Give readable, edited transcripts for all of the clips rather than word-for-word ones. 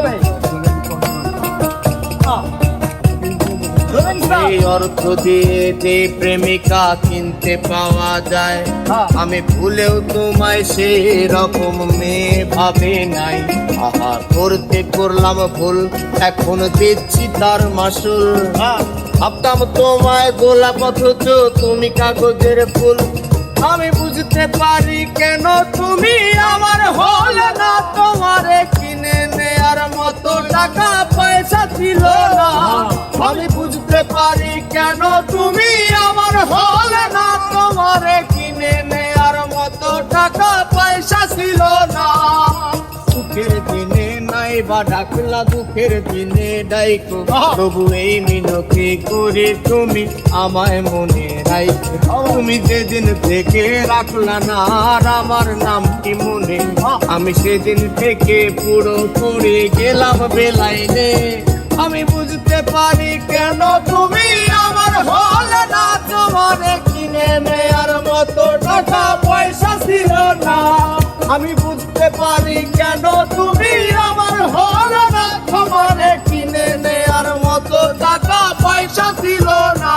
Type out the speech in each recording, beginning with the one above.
ভাই ভাই এই অর্থ দিয়ে যে প্রেমিকা কিনতে পাওয়া যায়, আমি ভুলেও তোমায় সেই রকম মেয়ে ভাবে নাই। আহা করতে করলাম ভুল, এখন দিচ্ছি তার মাসুল। ভাবতাম তোমায় গোলাপ অথচ তুমি কাগজের ফুল। আমি বুঝতে পারি কেন তুমি আমার হলে না, তোমারে কিনে নেয়ার মতো টাকা পয়সা ছিল না। আমি বুঝতে পারি কেন তুমি আমার হলে না, তোমারে কিনে নেয়ার মতো টাকা পয়সা ছিল না। সুখের দিনে নাই বা ডাকলা, দুঃখের দিনে ডাইকো, তবু এই মিনতি করে তুমি আমায় মনে রাইখো। তুমি যেদিন থেকে রাখলা না আর আমার নাম কি মনে, আমি সেদিন থেকে পুরো পড়ে গেলাম বেলাইনে। আমি বুঝতে পারি কেন তুমি আমার হলে না, তোমারে কিনে নেয়ার মতো টাকা পয়সা ছিল না। আমি বুঝতে পারি কেন তুমি আমার হলে না, তোমারে কিনে নেয়ার মতো টাকা পয়সা ছিল না।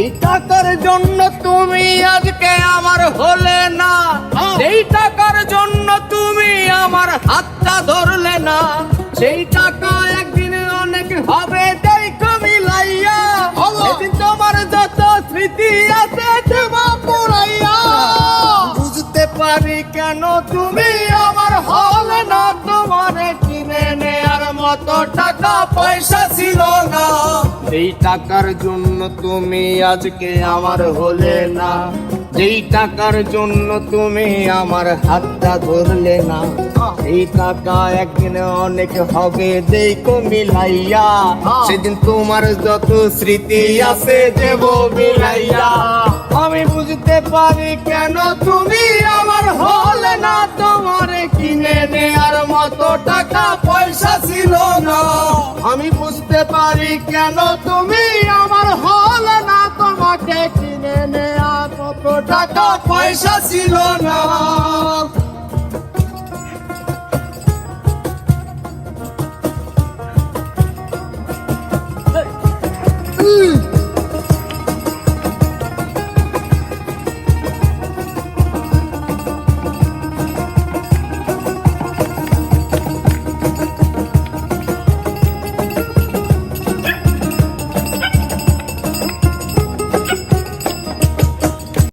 এই টাকার জন্য তুমি আজকে আমার হলে না, সেই টাকার জন্য তুমি আমার হাতটা ধরলে না। সেই টাকা একদিন অনেক হবে দেখো মিলাইয়া, সেদিন তোমার যত স্মৃতি আছে দেবা পুরাইয়া। বুঝতে পারি কেন তুমি আমার হলে না, তোমারে কিনে নেয়ার মতো টাকা পয়সা ছিল না। এই টাকার জন্য তুমি আজকে আমার হলে না, যেই টাকার জন্য তুমি আমার হাতটা ধরলে না। এই টাকা একদিন অনেক হবে দেখো মিলাইয়া, সেদিন তোমার যত স্মৃতি আছে দেব মিলাইয়া। আমি বুঝতে পারি কেন তুমি আমার হলে না, তোমারে কিনে নেয়ার মতো টাকা পয়সা ছিল না। আমি বুঝতে পারি কেন তুমি আমার হলে না, তোমাকে কিনে নেয়ার মতো টাকা পয়সা ছিল না।